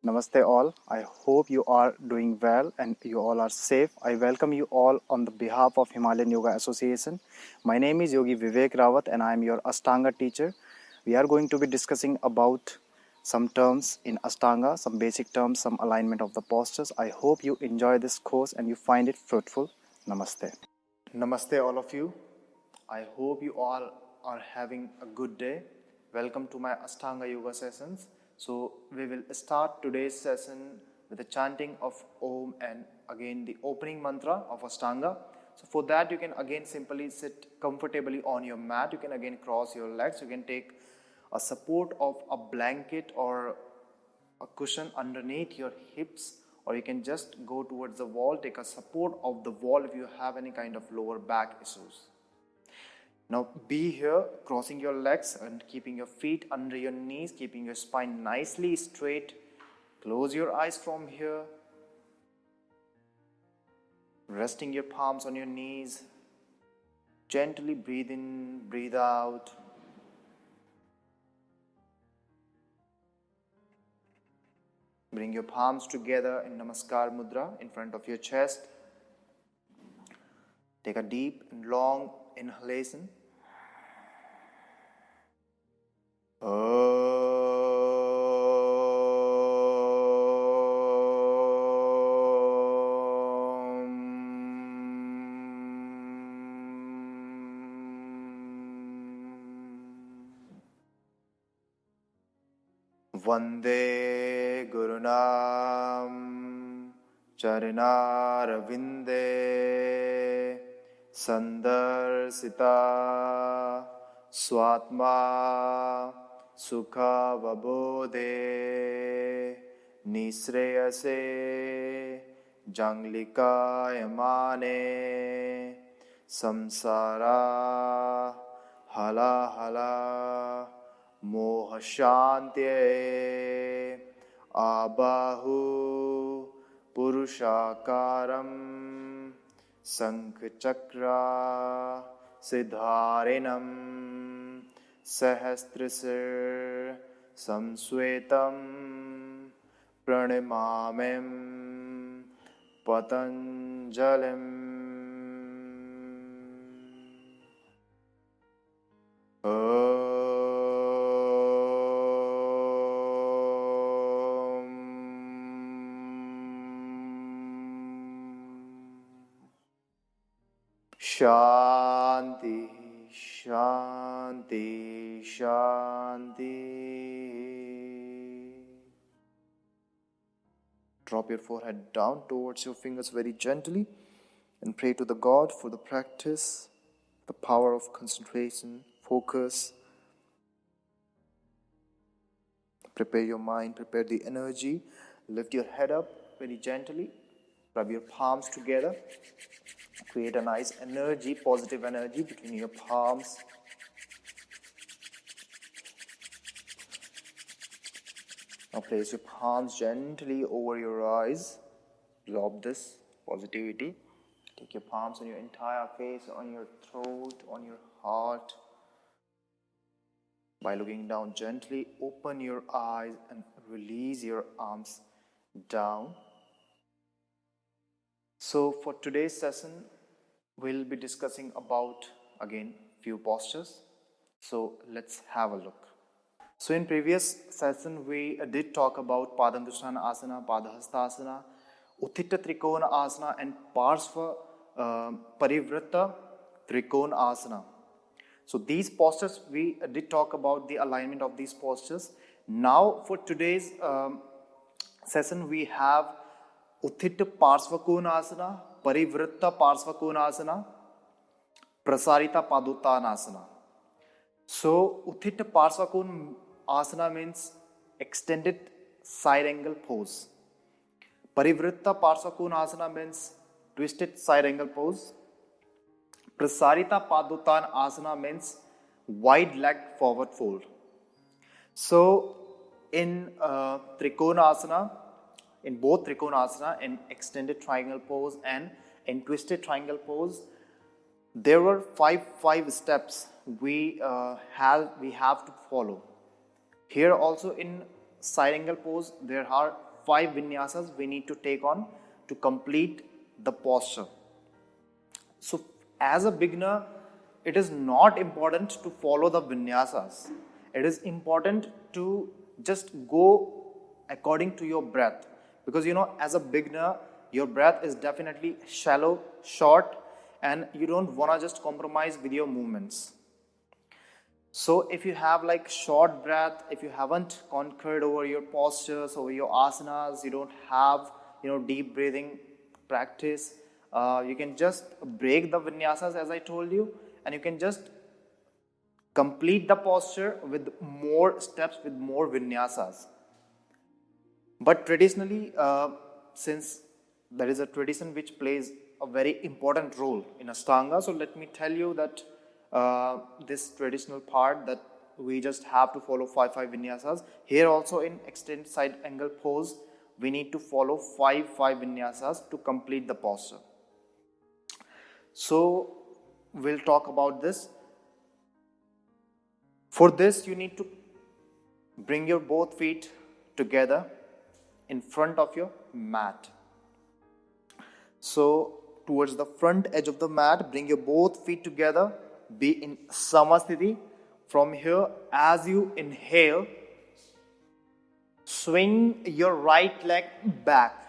Namaste all. I hope you are doing well and you all are safe. I welcome you all on the behalf of Himalayan Yoga Association. My name is Yogi Vivek Rawat and I am your Ashtanga teacher. We are going to be discussing about some terms in Ashtanga, some basic terms, some alignment of the postures. I hope you enjoy this course and you find it fruitful. Namaste. Namaste all of you. I hope you all are having a good day. Welcome to my Ashtanga Yoga sessions. So we will start today's session with the chanting of Om and again the opening mantra of Ashtanga. So for that you can again simply sit comfortably on your mat. You can again cross your legs. You can take a support of a blanket or a cushion underneath your hips, or you can just go towards the wall, take a support of the wall if you have any kind of lower back issues. Now be here, crossing your legs and keeping your feet under your knees, keeping your spine nicely straight. Close your eyes from here. Resting your palms on your knees. Gently breathe in, breathe out. Bring your palms together in Namaskar Mudra in front of your chest. Take a deep and long inhalation. Vande Gurunam Charanarvinde Sandarsita Swatma Sukha Vabodhe Nisreyase Janglika Yamane Samsara Hala Hala Moha Shantye Abahu Purushakaram Sankh Chakra Siddharinam Sahasrasir Samsvetam Pranimamim Patanjalim. Shanti, Shanti, Shanti. Drop your forehead down towards your fingers very gently and pray to the God for the practice, the power of concentration, focus. Prepare your mind, prepare the energy. Lift your head up very gently. Rub your palms together. Create a nice energy, positive energy between your palms. Now place your palms gently over your eyes. Absorb this positivity. Take your palms on your entire face, on your throat, on your heart. By looking down gently, open your eyes and release your arms down. So for today's session, we'll be discussing about, again, few postures. So let's have a look. So in previous session, we did talk about Padangushthana Asana, Padahastasana, Utthita Trikona Asana and Parsva Parivritta Trikona Asana. So these postures, we did talk about the alignment of these postures. Now for today's session, we have Utthita Parsvakonasana, Parivritta Parsvakonasana, Prasarita Padottanasana. So Utthita Parsvakonasana means extended side angle pose. Parivritta Parsvakonasana means twisted side angle pose. Prasarita Padottanasana means wide leg forward fold. So in Trikonasana, in both Trikonasana, in extended triangle pose and in twisted triangle pose, there were five steps we have to follow. Here also in side angle pose, there are 5 vinyasas we need to take on to complete the posture. So as a beginner, it is not important to follow the vinyasas. It is important to just go according to your breath. Because as a beginner, your breath is definitely shallow, short, and you don't want to just compromise with your movements. So if you have like short breath, if you haven't conquered over your postures, over your asanas, you don't have deep breathing practice, you can just break the vinyasas as I told you, and you can just complete the posture with more steps, with more vinyasas. But traditionally, since there is a tradition which plays a very important role in Ashtanga, so let me tell you that this traditional part that we just have to follow 5 vinyasas. Here also in extended side angle pose, we need to follow 5 vinyasas to complete the posture. So we'll talk about this. For this, you need to bring your both feet together in front of your mat. So towards the front edge of the mat, bring your both feet together, be in Samasthiti. From here, as you inhale, swing your right leg back.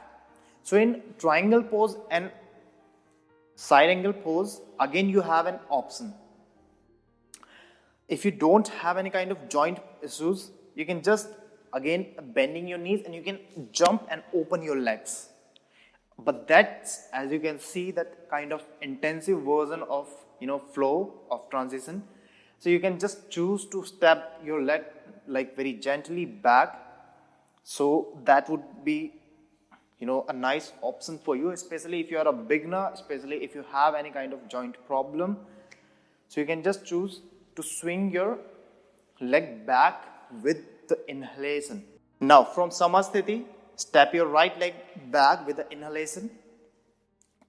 So in triangle pose and side angle pose, again you have an option. If you don't have any kind of joint issues, you can just again bending your knees and you can jump and open your legs. But that's, as you can see, that kind of intensive version of flow of transition. So you can just choose to step your leg like very gently back. So that would be a nice option for you, especially if you are a beginner, especially if you have any kind of joint problem. So you can just choose to swing your leg back with the inhalation. Now from Samasthiti, step your right leg back with the inhalation.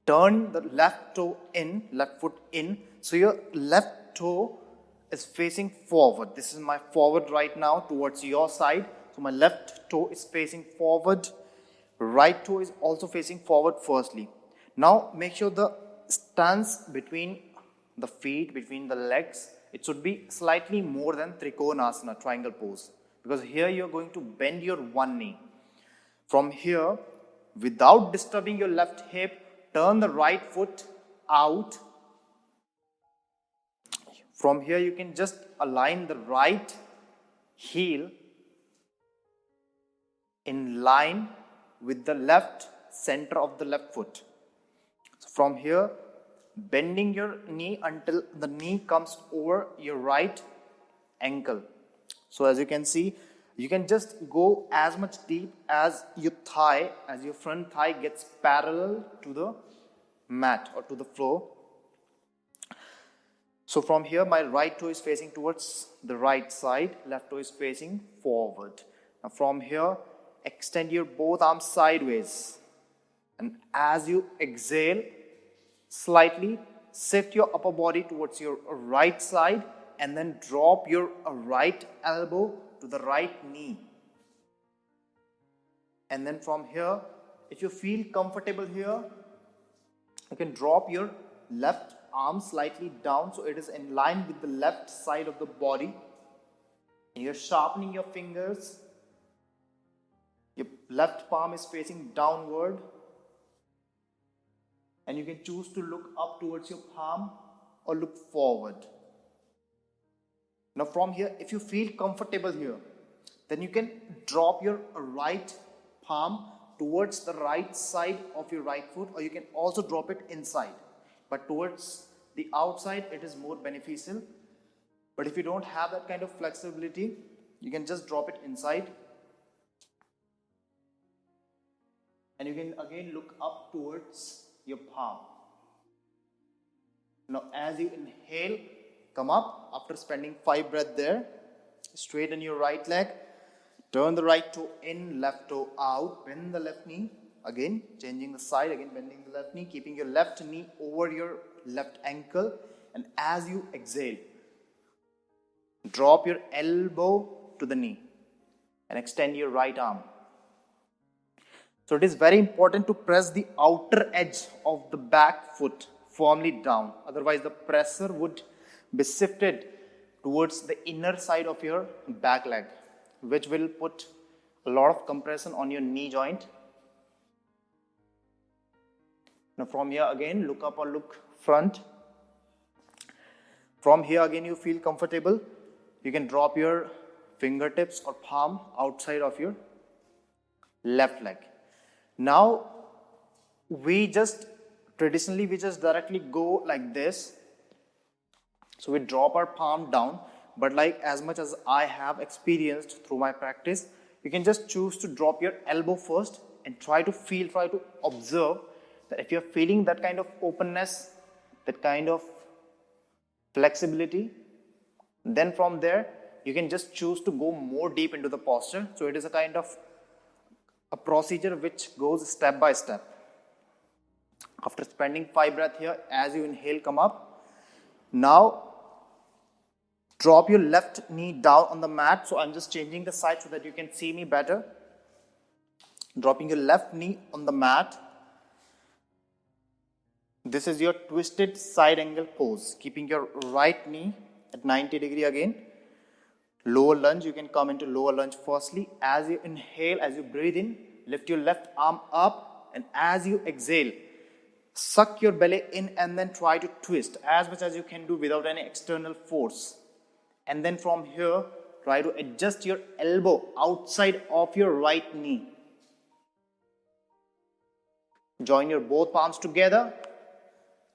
Turn the left toe in, left foot in. So your left toe is facing forward. This is my forward right now towards your side. So my left toe is facing forward. Right toe is also facing forward firstly. Now make sure the stance between the feet, between the legs, it should be slightly more than Trikonasana, triangle pose. Because here you are going to bend your one knee. From here, without disturbing your left hip, turn the right foot out. From here, you can just align the right heel in line with the left center of the left foot. So from here, bending your knee until the knee comes over your right ankle. So as you can see, you can just go as much deep as your thigh, as your front thigh gets parallel to the mat or to the floor. So from here, my right toe is facing towards the right side, left toe is facing forward. Now from here, extend your both arms sideways. And as you exhale, slightly shift your upper body towards your right side and then drop your right elbow to the right knee. And then from here, if you feel comfortable here, you can drop your left arm slightly down so it is in line with the left side of the body. And you're sharpening your fingers. Your left palm is facing downward. And you can choose to look up towards your palm or look forward. Now from here, if you feel comfortable here, then you can drop your right palm towards the right side of your right foot, or you can also drop it inside. But towards the outside, it is more beneficial. But if you don't have that kind of flexibility, you can just drop it inside. And you can again look up towards your palm. Now as you inhale, come up after spending 5 breaths there. Straighten your right leg. Turn the right toe in, left toe out. Bend the left knee. Again, changing the side. Again, bending the left knee. Keeping your left knee over your left ankle. And as you exhale, drop your elbow to the knee. And extend your right arm. So it is very important to press the outer edge of the back foot firmly down. Otherwise, the pressure would be shifted towards the inner side of your back leg, which will put a lot of compression on your knee joint. Now from here again, look up or look front. From here again, you feel comfortable. You can drop your fingertips or palm outside of your left leg. Now, traditionally we just directly go like this. So we drop our palm down, but like as much as I have experienced through my practice, you can just choose to drop your elbow first and try to observe that if you're feeling that kind of openness, that kind of flexibility, then from there, you can just choose to go more deep into the posture. So it is a kind of a procedure which goes step by step. After spending 5 breaths here, as you inhale, come up. Now, drop your left knee down on the mat. So I'm just changing the side so that you can see me better. Dropping your left knee on the mat. This is your twisted side angle pose. Keeping your right knee at 90 degree again. Lower lunge, you can come into lower lunge firstly. As you inhale, as you breathe in, lift your left arm up, and as you exhale, suck your belly in and then try to twist as much as you can do without any external force. And then from here, try to adjust your elbow outside of your right knee. Join your both palms together.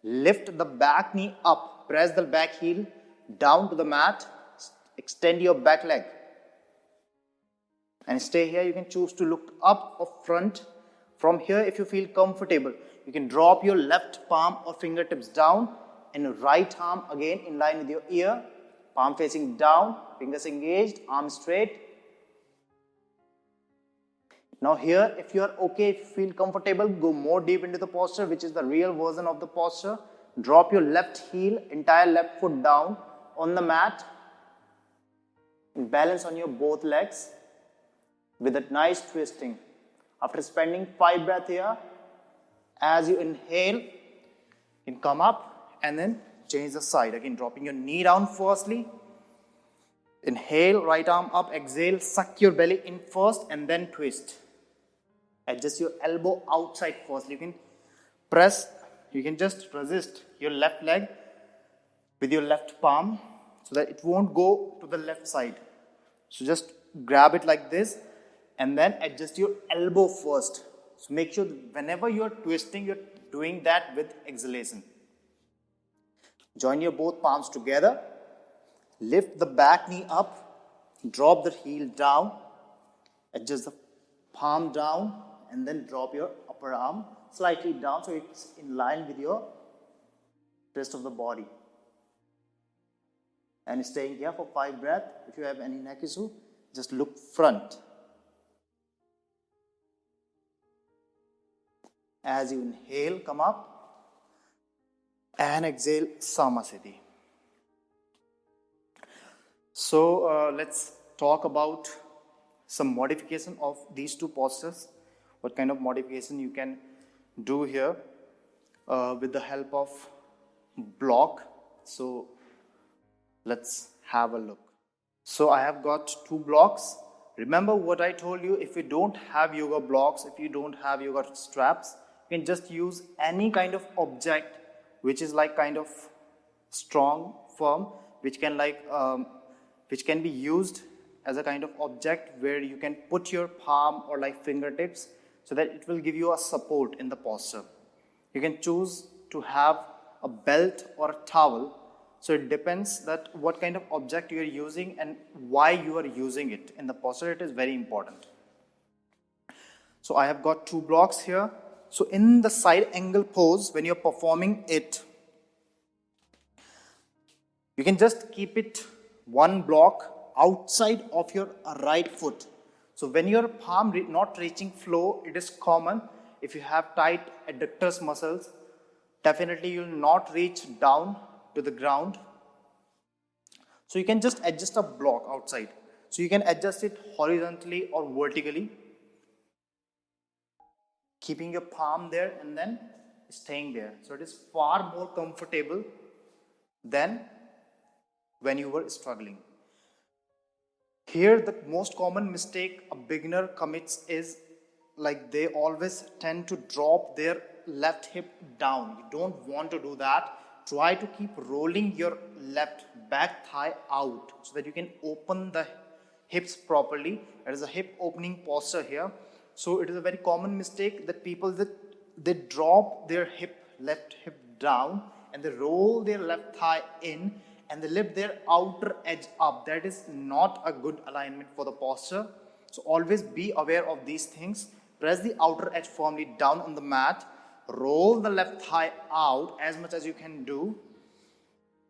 Lift the back knee up. Press the back heel down to the mat. Extend your back leg. And stay here. You can choose to look up or front. From here, if you feel comfortable, you can drop your left palm or fingertips down and right arm again in line with your ear. Palm facing down, fingers engaged, arm straight. Now here, if you are okay, if you feel comfortable, go more deep into the posture, which is the real version of the posture. Drop your left heel, entire left foot down on the mat. And balance on your both legs with a nice twisting. After spending 5 breaths here, as you inhale, you can come up and then change the side. Again, dropping your knee down firstly. Inhale, right arm up, exhale, suck your belly in first and then twist. Adjust your elbow outside first. You can press, you can just resist your left leg with your left palm so that it won't go to the left side. So just grab it like this and then adjust your elbow first. So make sure that whenever you're twisting, you're doing that with exhalation. Join your both palms together. Lift the back knee up. Drop the heel down. Adjust the palm down and then drop your upper arm slightly down so it's in line with your rest of the body. And staying here for 5 breaths. If you have any neck issue, just look front. As you inhale, come up. And exhale, Samasthiti. So let's talk about some modification of these two postures. What kind of modification you can do here with the help of block. So let's have a look. So I have got 2 blocks. Remember what I told you, if you don't have yoga blocks, if you don't have yoga straps, you can just use any kind of object which is like kind of strong, firm, which can be used as a kind of object where you can put your palm or like fingertips so that it will give you a support in the posture. You can choose to have a belt or a towel. So it depends that what kind of object you are using and why you are using it in the posture. It is very important. So I have got 2 blocks here. So in the side angle pose, when you're performing it, you can just keep it 1 block outside of your right foot. So when your palm not reaching floor, it is common. If you have tight adductors muscles, definitely you will not reach down to the ground. So you can just adjust a block outside. So you can adjust it horizontally or vertically. keeping your palm there and then staying there. So it is far more comfortable than when you were struggling. Here, the most common mistake a beginner commits is like they always tend to drop their left hip down. You don't want to do that. Try to keep rolling your left back thigh out so that you can open the hips properly. There is a hip opening posture here. So it is a very common mistake that people they drop their left hip down and they roll their left thigh in and they lift their outer edge up. That is not a good alignment for the posture. So always be aware of these things. Press the outer edge firmly down on the mat. Roll the left thigh out as much as you can do.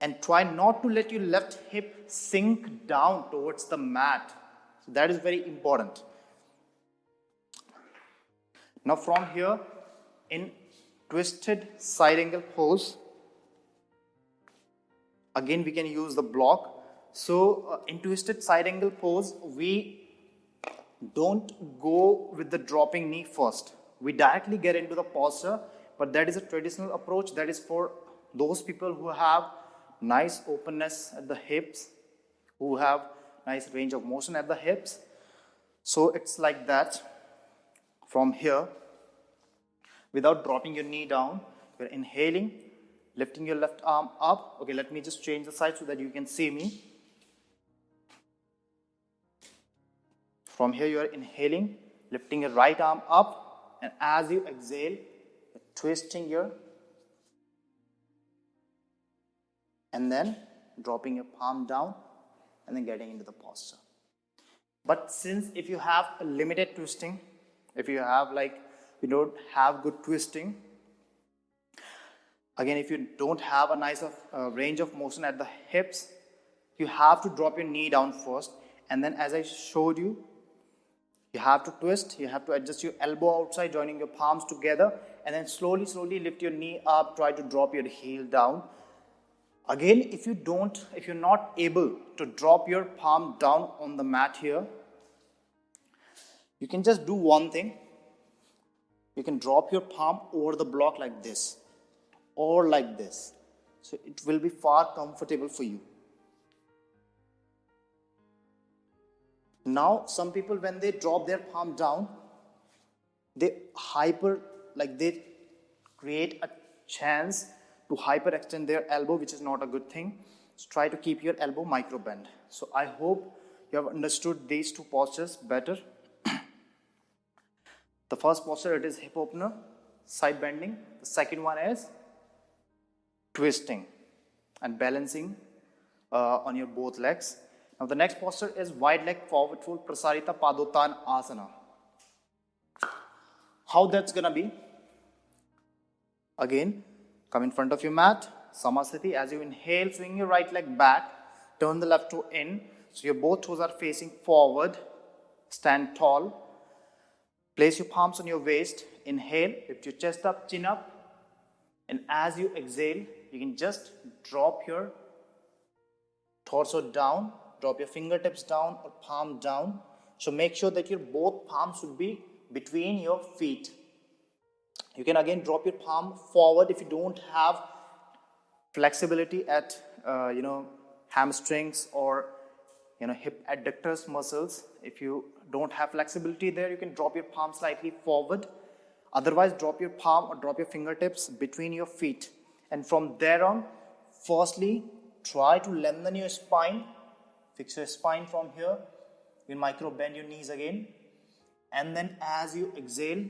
And try not to let your left hip sink down towards the mat. So that is very important. Now from here, in twisted side angle pose, again we can use the block. So in twisted side angle pose, we don't go with the dropping knee first. We directly get into the posture, but that is a traditional approach. That is for those people who have nice openness at the hips, who have nice range of motion at the hips. So it's like that. From here, without dropping your knee down, you're inhaling, lifting your left arm up. Okay, let me just change the side so that you can see me. From here, you are inhaling, lifting your right arm up, and as you exhale, you're twisting your, and then dropping your palm down, and then getting into the posture. But since if you have a limited twisting, if you have you don't have good twisting, again, if you don't have a nice range of motion at the hips, you have to drop your knee down first, and then as I showed you, you have to twist, you have to adjust your elbow outside, joining your palms together, and then slowly lift your knee up, try to drop your heel down. Again, if you're not able to drop your palm down on the mat here, you can just do one thing. You can drop your palm over the block like this or like this. So it will be far comfortable for you. Now, some people, when they drop their palm down, they create a chance to hyperextend their elbow, which is not a good thing. So try to keep your elbow micro bend. So I hope you have understood these two postures better. The first posture, it is hip opener, side bending. The second one is twisting and balancing on your both legs. Now the next posture is wide leg forward fold, Prasarita Padottan Asana. How that's gonna be? Again, come in front of your mat, Samasthiti. As you inhale, swing your right leg back, turn the left toe in, so your both toes are facing forward, stand tall. Place your palms on your waist, inhale, lift your chest up, chin up, and as you exhale, you can just drop your torso down, drop your fingertips down or palm down. So make sure that your both palms should be between your feet. You can again drop your palm forward if you don't have flexibility at hamstrings or hip adductors muscles. If you don't have flexibility there, you can drop your palm slightly forward. Otherwise, drop your palm or drop your fingertips between your feet. And from there on, firstly, try to lengthen your spine. Fix your spine from here. You micro bend your knees again. And then as you exhale,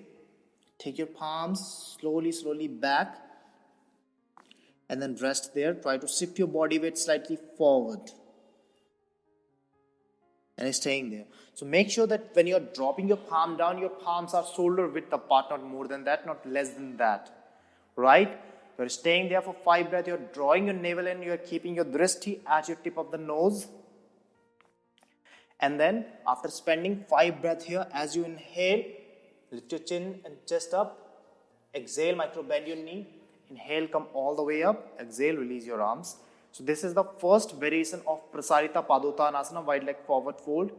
take your palms slowly back. And then rest there. Try to shift your body weight slightly forward. And staying there. So make sure that when you're dropping your palm down, your palms are shoulder width apart, not more than that, not less than that. Right? You're staying there for 5 breaths. You're drawing your navel in. You're keeping your drishti at your tip of the nose. And then after spending 5 breaths here, as you inhale, lift your chin and chest up. Exhale, micro bend your knee. Inhale, come all the way up. Exhale, release your arms. So this is the first variation of Prasarita Padottanasana, wide leg forward fold,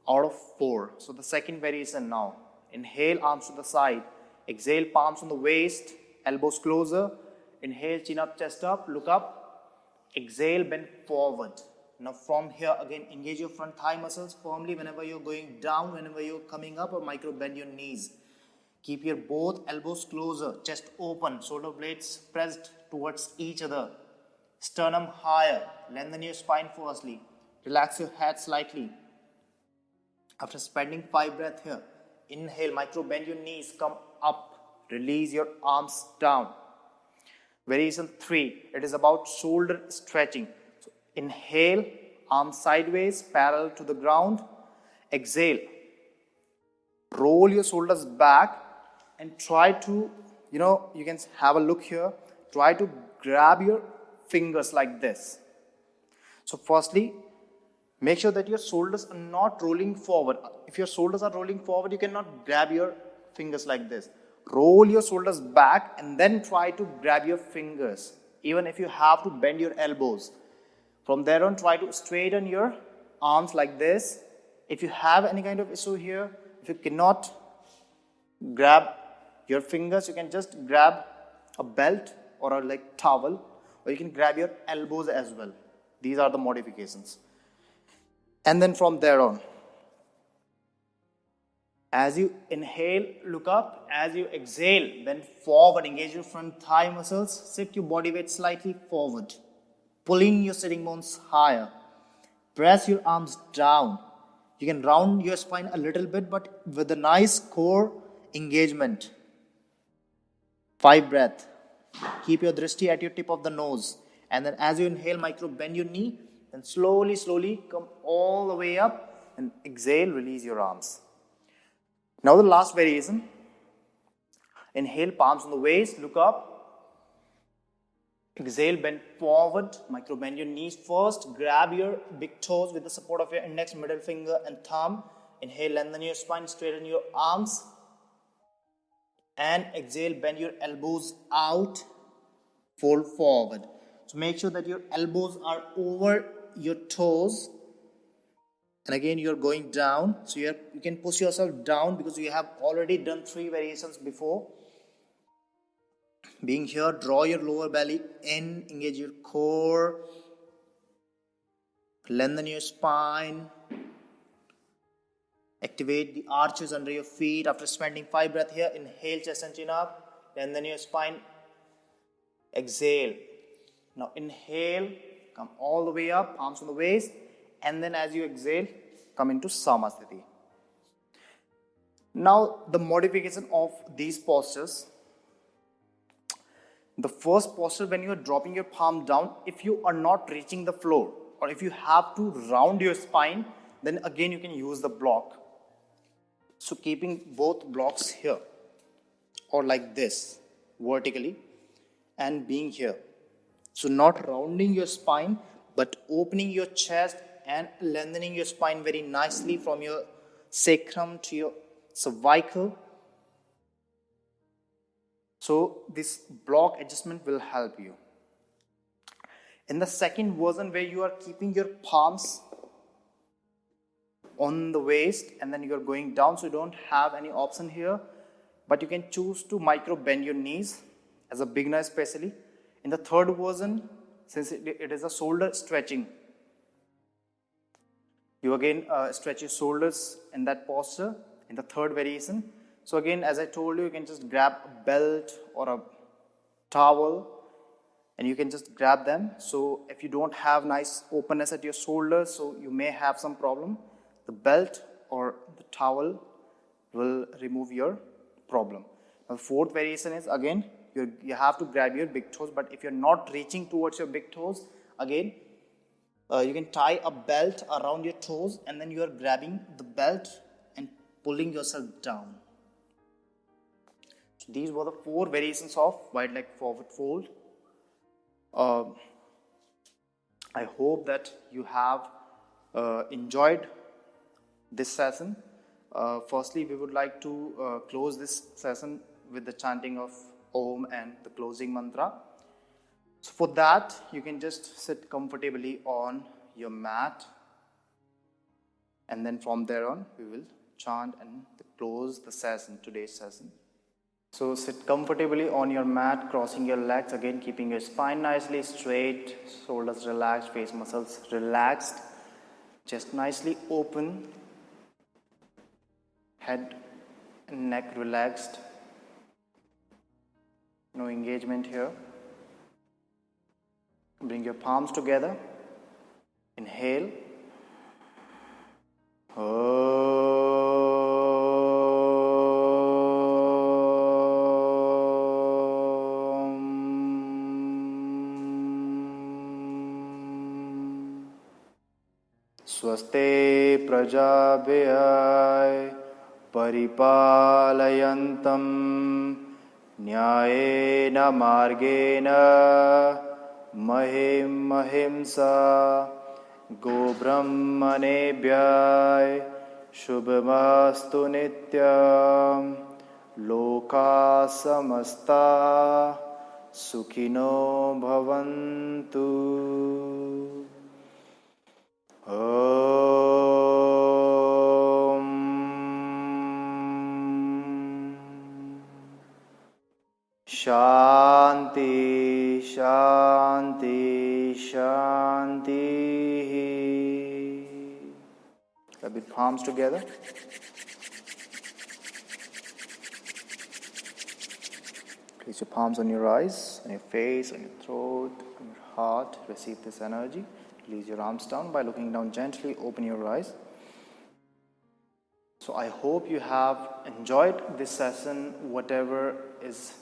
out of 4. So the second variation now. Inhale, arms to the side. Exhale, palms on the waist, elbows closer. Inhale, chin up, chest up, look up. Exhale, bend forward. Now from here again, engage your front thigh muscles firmly whenever you're going down, whenever you're coming up, or micro bend your knees. Keep your both elbows closer, chest open, shoulder blades pressed towards each other. Sternum higher, lengthen your spine firstly. Relax your head slightly. After spending 5 breaths here, inhale, micro bend your knees, come up, release your arms down. Variation 3, it is about shoulder stretching. So inhale, arms sideways, parallel to the ground. Exhale, roll your shoulders back and try to, you can have a look here. Try to grab your fingers like this. So firstly, make sure that your shoulders are not rolling forward. If your shoulders are rolling forward, you cannot grab your fingers like this. Roll your shoulders back and then try to grab your fingers. Even if you have to bend your elbows. From there on, try to straighten your arms like this. If you have any kind of issue here, if you cannot grab your fingers, you can just grab a belt or a towel, or you can grab your elbows as well. These are the modifications. And then from there on, as you inhale, look up. As you exhale, bend forward, engage your front thigh muscles. Shift your body weight slightly forward, pulling your sitting bones higher. Press your arms down. You can round your spine a little bit, but with a nice core engagement. 5 breaths. Keep your drishti at your tip of the nose. And then as you inhale, micro bend your knee. Then slowly come all the way up. And exhale, release your arms. Now the last variation. Inhale, palms on the waist, look up. Exhale, bend forward, micro bend your knees first. Grab your big toes with the support of your index, middle finger and thumb. Inhale, lengthen your spine, straighten your arms. And exhale, bend your elbows out, fold forward. So make sure that your elbows are over your toes. And again, you're going down. So you can push yourself down because you have already done 3 variations before. Being here, draw your lower belly in, engage your core. Lengthen your spine. Activate the arches under your feet. After spending 5 breaths here, inhale, chest and chin up. Lengthen your spine. Exhale. Now inhale, come all the way up, arms on the waist. And then as you exhale, come into Samasthiti. Now the modification of these postures. The first posture, when you are dropping your palm down, if you are not reaching the floor, or if you have to round your spine, then again you can use the block. So keeping both blocks here, or like this, vertically, and being here. So not rounding your spine, but opening your chest and lengthening your spine very nicely from your sacrum to your cervical. So this block adjustment will help you. In the second version, where you are keeping your palms on the waist and then you are going down, so you don't have any option here, but you can choose to micro bend your knees as a beginner especially. In the third version, since it is a shoulder stretching, you again stretch your shoulders in that posture in the third variation. So again, as I told you, you can just grab a belt or a towel and you can just grab them. So if you don't have nice openness at your shoulders, so you may have some problem, the belt or the towel will remove your problem. Now the fourth variation is again, you have to grab your big toes, but if you're not reaching towards your big toes, again, you can tie a belt around your toes and then you are grabbing the belt and pulling yourself down. So these were the 4 variations of wide leg forward fold. I hope that you have enjoyed this session. Firstly, we would like to close this session with the chanting of Om and the closing mantra. So for that, you can just sit comfortably on your mat. And then from there on, we will chant and close the session, today's session. So sit comfortably on your mat, crossing your legs, again keeping your spine nicely straight, shoulders relaxed, face muscles relaxed, chest nicely open, head and neck relaxed, no engagement here. Bring your palms together, inhale. स्वस्ते प्रजाभ्यः परिपालयन्तं न्यायेन मार्गेण महीं महिंसा गोब्राह्मणेभ्यः शुभमस्तु नित्यं लोकाः समस्ताः सुखिनो भवन्तु। शांति शांति शांति। Rub your palms together. Place your palms on your eyes, on your face, on your throat, on your heart. Receive this energy. Release your arms down by looking down gently. Open your eyes. So I hope you have enjoyed this session. Whatever is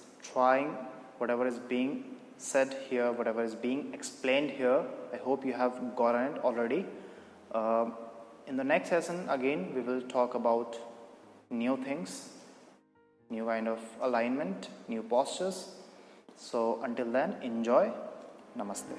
whatever is being said here, whatever is being explained here, I hope you have gotten it already. In the next session, again, we will talk about new things, new kind of alignment, new postures. So until then, enjoy. Namaste.